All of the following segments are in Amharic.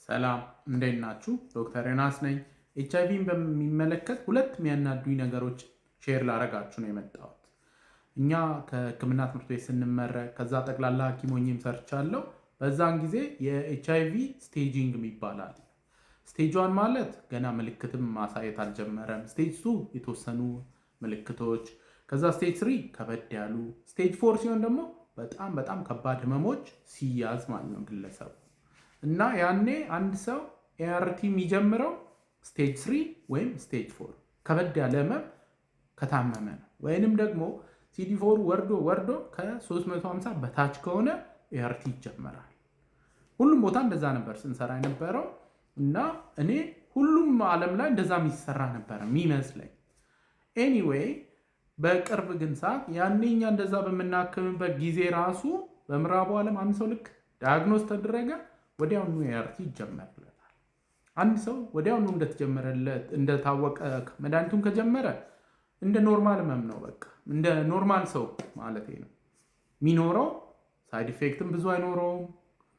ሰላም እንዴት ናችሁ? ዶክተር ዮናስ ነኝ። ኤችአይቪን በሚመለከት ሁለት የሚያናዱኝ ነገሮች ሼር ላረጋችሁ ነው የመጣሁት። እኛ ከሕክምና ትምህርት ቤት ስንመረቅ ከዛ ጠቅላላ ሐኪም ሆኜም ሰርቻለሁ። በዛን ጊዜ የኤችአይቪ ስቴጂንግ ይባላል። ስቴጅ 1 ማለት ገና ምልክትም ማሳየት አልጀመረም። ስቴጅ 2 የተወሰኑ ምልክቶች፣ ከዛ ስቴጅ 3 ከበድ ያሉ፣ ስቴጅ 4 ሲሆን ደግሞ በጣም ከባድ ህመሞች ሲያዝ ማለት ነው ግለሰቡ። እና ያኔ አንድ ሰው ኤአርቲ የሚጀምረው ስቴጅ 3 ወይም ስቴጅ 4 ከበድ ያለ ህመም ከታመመ ነው። ወይንም ደግሞ ሲዲ4 ወርዶ ከ350 በታች ከሆነ ኤአርቲ ይጀመራል። ሁሉም ቦታ እንደዛ ነበር ስንሰራ የነበረው እና እኔ ሁሉም ዓለም ላይ እንደዛ የሚሰራ ነበር የሚመስለኝ። ኤኒዌይ በቅርብ ግን ሰዓት ያኔ እኛ እንደዛ በምናክምበት ጊዜ ራሱ በምዕራቡ ዓለም አንድ ሰው ልክ ዳያግኖስ ተደረገ ወዲያውኑ ኤአርቲ ይጀመርለታል። አንድ ሰው ወዲያውኑ እንደተጀመረለት እንደታወቀ መድኃኒቱን ከጀመረ እንደ ኖርማል ህመም ነው፣ በቃ እንደ ኖርማል ሰው ማለት ነው የሚኖረው። ሳይድ ኢፌክትም ብዙ አይኖረውም።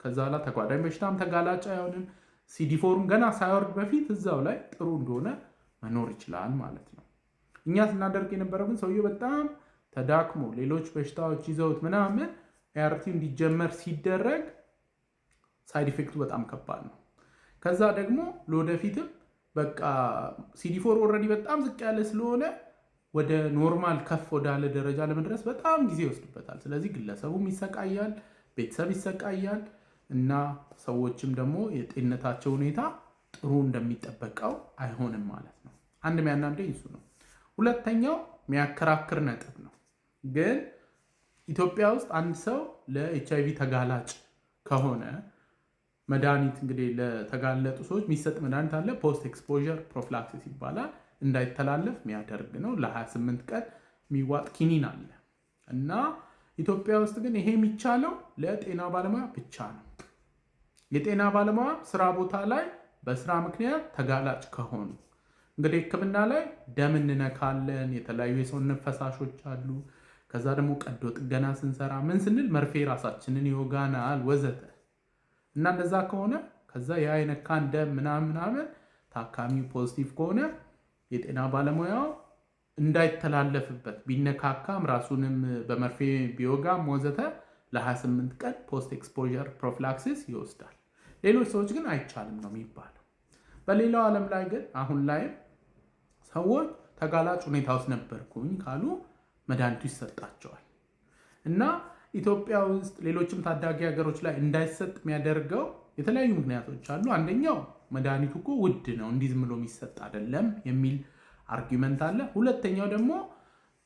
ከዛ ላ ተጓዳኝ በሽታም ተጋላጭ አይሆንም። ሲዲ4ም ገና ሳይወርድ በፊት እዛው ላይ ጥሩ እንደሆነ መኖር ይችላል ማለት ነው። እኛ ስናደርግ የነበረው ግን ሰውየው በጣም ተዳክሞ ሌሎች በሽታዎች ይዘውት ምናምን ኤአርቲ እንዲጀመር ሲደረግ ሳይድ ኢፌክቱ በጣም ከባድ ነው። ከዛ ደግሞ ለወደፊትም በቃ ሲዲ4 ኦልሬዲ በጣም ዝቅ ያለ ስለሆነ ወደ ኖርማል ከፍ ወዳለ ደረጃ ለመድረስ በጣም ጊዜ ይወስድበታል። ስለዚህ ግለሰቡም ይሰቃያል፣ ቤተሰብ ይሰቃያል እና ሰዎችም ደግሞ የጤንነታቸው ሁኔታ ጥሩ እንደሚጠበቀው አይሆንም ማለት ነው። አንድ የሚያናደኝ እሱ ነው። ሁለተኛው የሚያከራክር ነጥብ ነው። ግን ኢትዮጵያ ውስጥ አንድ ሰው ለኤችአይቪ ተጋላጭ ከሆነ መድኃኒት እንግዲህ ለተጋለጡ ሰዎች የሚሰጥ መድኃኒት አለ። ፖስት ኤክስፖዠር ፕሮፊላክሲስ ይባላል። እንዳይተላለፍ የሚያደርግ ነው። ለ28 ቀን የሚዋጥ ኪኒን አለ እና ኢትዮጵያ ውስጥ ግን ይሄ የሚቻለው ለጤና ባለሙያ ብቻ ነው። የጤና ባለሙያ ስራ ቦታ ላይ በስራ ምክንያት ተጋላጭ ከሆኑ እንግዲህ ሕክምና ላይ ደም እንነካለን፣ የተለያዩ የሰውነት ፈሳሾች አሉ። ከዛ ደግሞ ቀዶ ጥገና ስንሰራ ምን ስንል መርፌ ራሳችንን ይወጋናል ወዘተ እና እንደዛ ከሆነ ከዛ ያ የነካን ደም ምናምን ታካሚው ፖዚቲቭ ከሆነ የጤና ባለሙያው እንዳይተላለፍበት ቢነካካም ራሱንም በመርፌ ቢወጋም ወዘተ ለ28 ቀን ፖስት ኤክስፖዠር ፕሮፊላክሲስ ይወስዳል። ሌሎች ሰዎች ግን አይቻልም ነው የሚባለው። በሌላው ዓለም ላይ ግን አሁን ላይም ሰዎች ተጋላጭ ሁኔታ ውስጥ ነበርኩኝ ካሉ መድኃኒቱ ይሰጣቸዋል እና ኢትዮጵያ ውስጥ ሌሎችም ታዳጊ ሀገሮች ላይ እንዳይሰጥ የሚያደርገው የተለያዩ ምክንያቶች አሉ። አንደኛው መድኃኒቱ እኮ ውድ ነው፣ እንዲህ ዝም ብሎ የሚሰጥ አይደለም የሚል አርጊመንት አለ። ሁለተኛው ደግሞ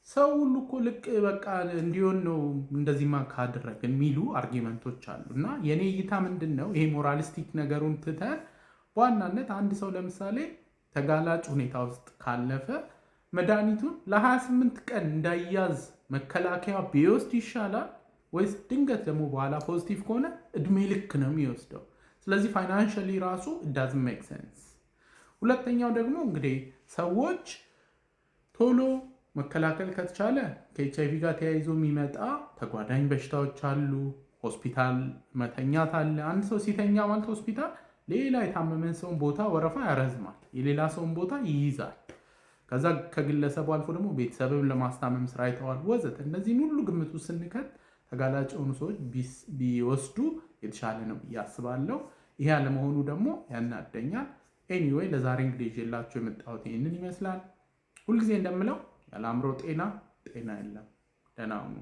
ሰው ሁሉ እኮ ልቅ በቃ እንዲሆን ነው እንደዚህማ ካደረግን የሚሉ አርጊመንቶች አሉ እና የኔ እይታ ምንድን ነው፣ ይሄ ሞራሊስቲክ ነገሩን ትተን በዋናነት አንድ ሰው ለምሳሌ ተጋላጭ ሁኔታ ውስጥ ካለፈ መድኃኒቱን ለ28 ቀን እንዳይያዝ መከላከያ ቢወስድ ይሻላል ወይስ ድንገት ደግሞ በኋላ ፖዚቲቭ ከሆነ እድሜ ልክ ነው የሚወስደው? ስለዚህ ፋይናንሻሊ ራሱ ዳዝንት ሜክ ሴንስ። ሁለተኛው ደግሞ እንግዲህ ሰዎች ቶሎ መከላከል ከተቻለ ከኤችአይቪ ጋር ተያይዞ የሚመጣ ተጓዳኝ በሽታዎች አሉ። ሆስፒታል መተኛት አለ። አንድ ሰው ሲተኛ ማለት ሆስፒታል ሌላ የታመመን ሰውን ቦታ ወረፋ ያረዝማል፣ የሌላ ሰውን ቦታ ይይዛል። ከዛ ከግለሰቡ አልፎ ደግሞ ቤተሰብም ለማስታመም ስራ ይተዋል ወዘተ። እነዚህን ሁሉ ግምቱ ስንከት ተጋላጭ የሆኑ ሰዎች ቢወስዱ የተሻለ ነው ብዬ አስባለሁ። ይሄ አለመሆኑ ደግሞ ያናደኛል። ኤኒዌይ ለዛሬ እንግዲህ ይዤላችሁ የመጣሁት ይህንን ይመስላል። ሁልጊዜ እንደምለው ያለ አእምሮ ጤና የለም። ደህና ሁኑ።